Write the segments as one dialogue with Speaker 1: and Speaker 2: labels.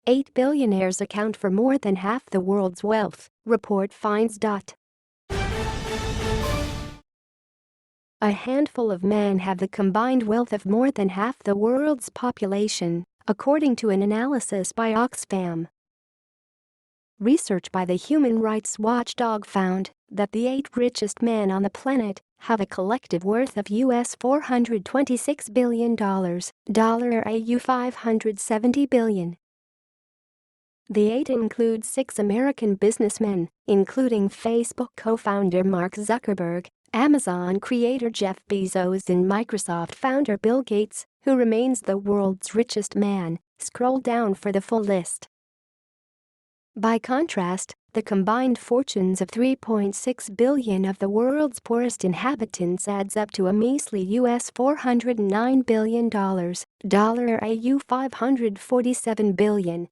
Speaker 1: 8 billionaires account for more than half the world's wealth, report finds. A handful of men have the combined wealth of more than half the world's population, according to an analysis by Oxfam. Research by the human rights watchdog found that the 8 richest men on the planet have a collective worth of US $426 billion, AU $570 billion. The 8 include 6 American businessmen, including Facebook co-founder Mark Zuckerberg, Amazon creator Jeff Bezos and Microsoft founder Bill Gates, who remains the world's richest man. Scroll down for the full list. By contrast, the combined fortunes of 3.6 billion of the world's poorest inhabitants adds up to a measly US $409 billion, AU $547 billion.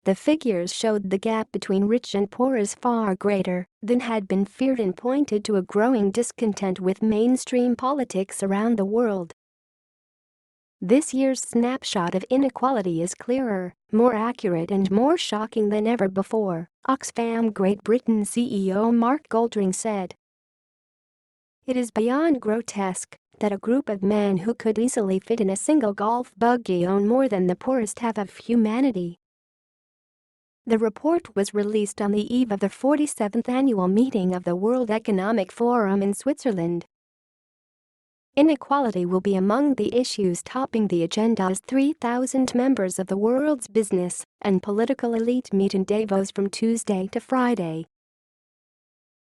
Speaker 1: The figures showed the gap between rich and poor is far greater than had been feared and pointed to a growing discontent with mainstream politics around the world. This year's snapshot of inequality is clearer, more accurate and more shocking than ever before, Oxfam Great Britain CEO Mark Goldring said. It is beyond grotesque that a group of men who could easily fit in a single golf buggy own more than the poorest half of humanity. The report was released on the eve of the 47th annual meeting of the World Economic Forum in Switzerland. Inequality will be among the issues topping the agenda as 3,000 members of the world's business and political elite meet in Davos from Tuesday to Friday.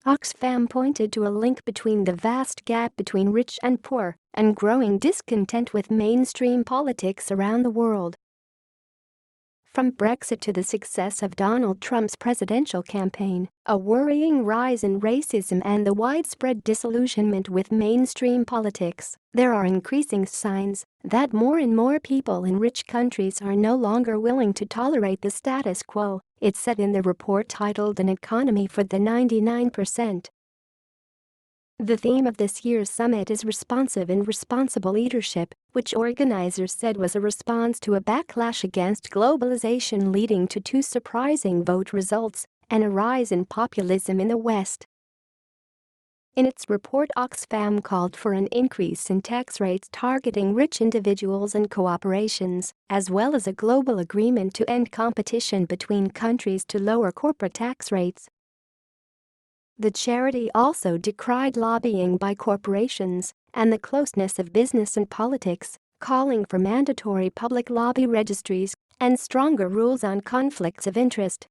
Speaker 1: Oxfam pointed to a link between the vast gap between rich and poor and growing discontent with mainstream politics around the world. From Brexit to the success of Donald Trump's presidential campaign, a worrying rise in racism and the widespread disillusionment with mainstream politics, there are increasing signs that more and more people in rich countries are no longer willing to tolerate the status quo, it said in the report titled An Economy for the 99%. The theme of this year's summit is responsive and responsible leadership, which organizers said was a response to a backlash against globalization leading to 2 surprising vote results and a rise in populism in the West. In its report, Oxfam called for an increase in tax rates targeting rich individuals and corporations, as well as a global agreement to end competition between countries to lower corporate tax rates. The charity also decried lobbying by corporations and the closeness of business and politics, calling for mandatory public lobby registries and stronger rules on conflicts of interest.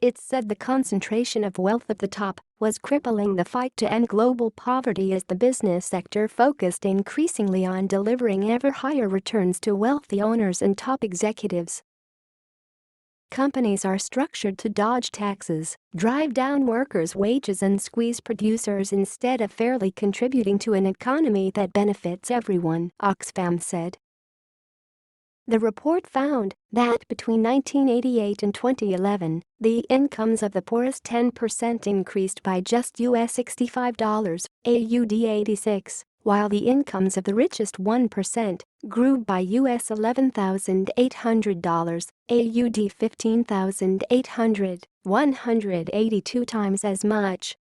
Speaker 1: It said the concentration of wealth at the top was crippling the fight to end global poverty as the business sector focused increasingly on delivering ever higher returns to wealthy owners and top executives. Companies are structured to dodge taxes, drive down workers' wages and squeeze producers instead of fairly contributing to an economy that benefits everyone, Oxfam said. The report found that between 1988 and 2011, the incomes of the poorest 10% increased by just US $65, AUD 86, while the incomes of the richest 1% grew by US $11,800, AUD 15,800, 182 times as much.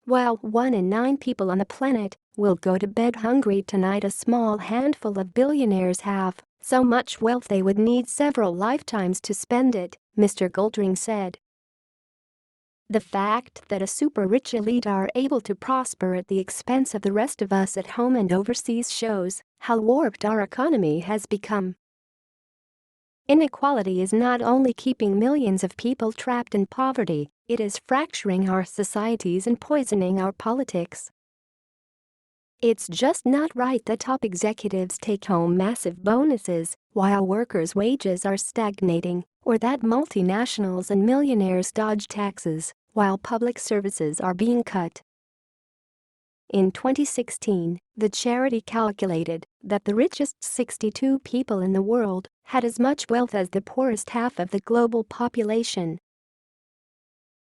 Speaker 1: While 1 in 9 people on the planet will go to bed hungry tonight, a small handful of billionaires have so much wealth they would need several lifetimes to spend it, Mr. Goldring said. The fact that a super-rich elite are able to prosper at the expense of the rest of us at home and overseas shows how warped our economy has become. Inequality is not only keeping millions of people trapped in poverty, it is fracturing our societies and poisoning our politics. It's just not right that top executives take home massive bonuses while workers' wages are stagnating, or that multinationals and millionaires dodge taxes while public services are being cut. In 2016, the charity calculated that the richest 62 people in the world had as much wealth as the poorest half of the global population.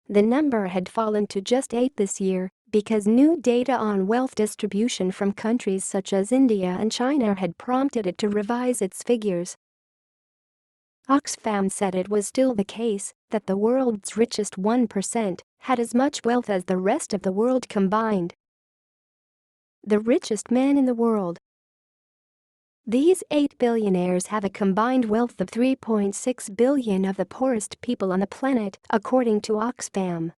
Speaker 1: The number had fallen to just 8 this year because new data on wealth distribution from countries such as India and China had prompted it to revise its figures. Oxfam said it was still the case that the world's richest 1% had as much wealth as the rest of the world combined. The richest man in the world. These 8 billionaires have a combined wealth of $3.6 billion of the poorest people on the planet, according to Oxfam.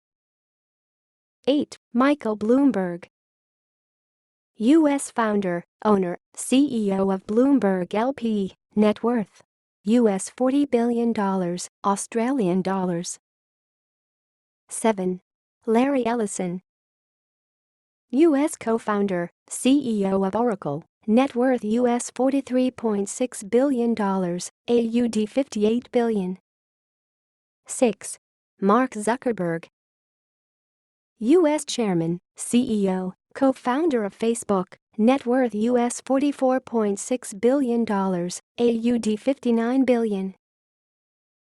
Speaker 1: 8. Michael Bloomberg, U.S. founder, owner, CEO of Bloomberg LP, net worth US $40 billion, Australian dollars. 7. Larry Ellison, U.S. co-founder, CEO of Oracle, net worth US $43.6 billion, AUD 58 billion. 6. Mark Zuckerberg, U.S. chairman, CEO, co-founder of Facebook, net worth US $44.6 billion, AUD 59 billion.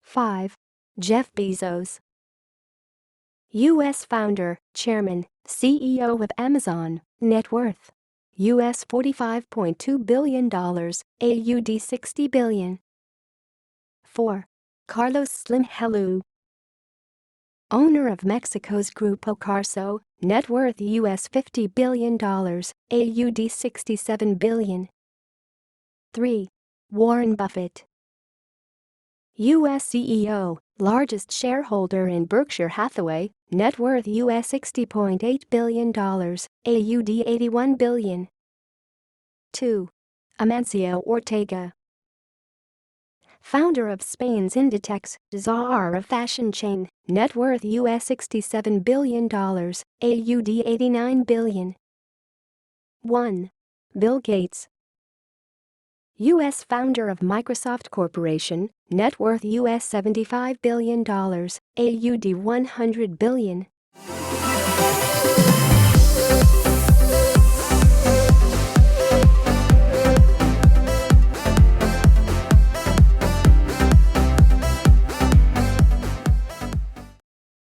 Speaker 1: 5. Jeff Bezos, U.S. founder, chairman, CEO of Amazon, net worth US $45.2 billion, AUD 60 billion. 4. Carlos Slim Helú, owner of Mexico's Grupo Carso, net worth US $50 billion, AUD 67 billion. 3. Warren Buffett, U.S. CEO, largest shareholder in Berkshire Hathaway, net worth US $60.8 billion, AUD 81 billion. 2. Amancio Ortega, founder of Spain's Inditex, Zara fashion chain, net worth US $67 billion, AUD 89 billion. 1. Bill Gates, U.S. founder of Microsoft Corporation, net worth US $75 billion, AUD 100 billion.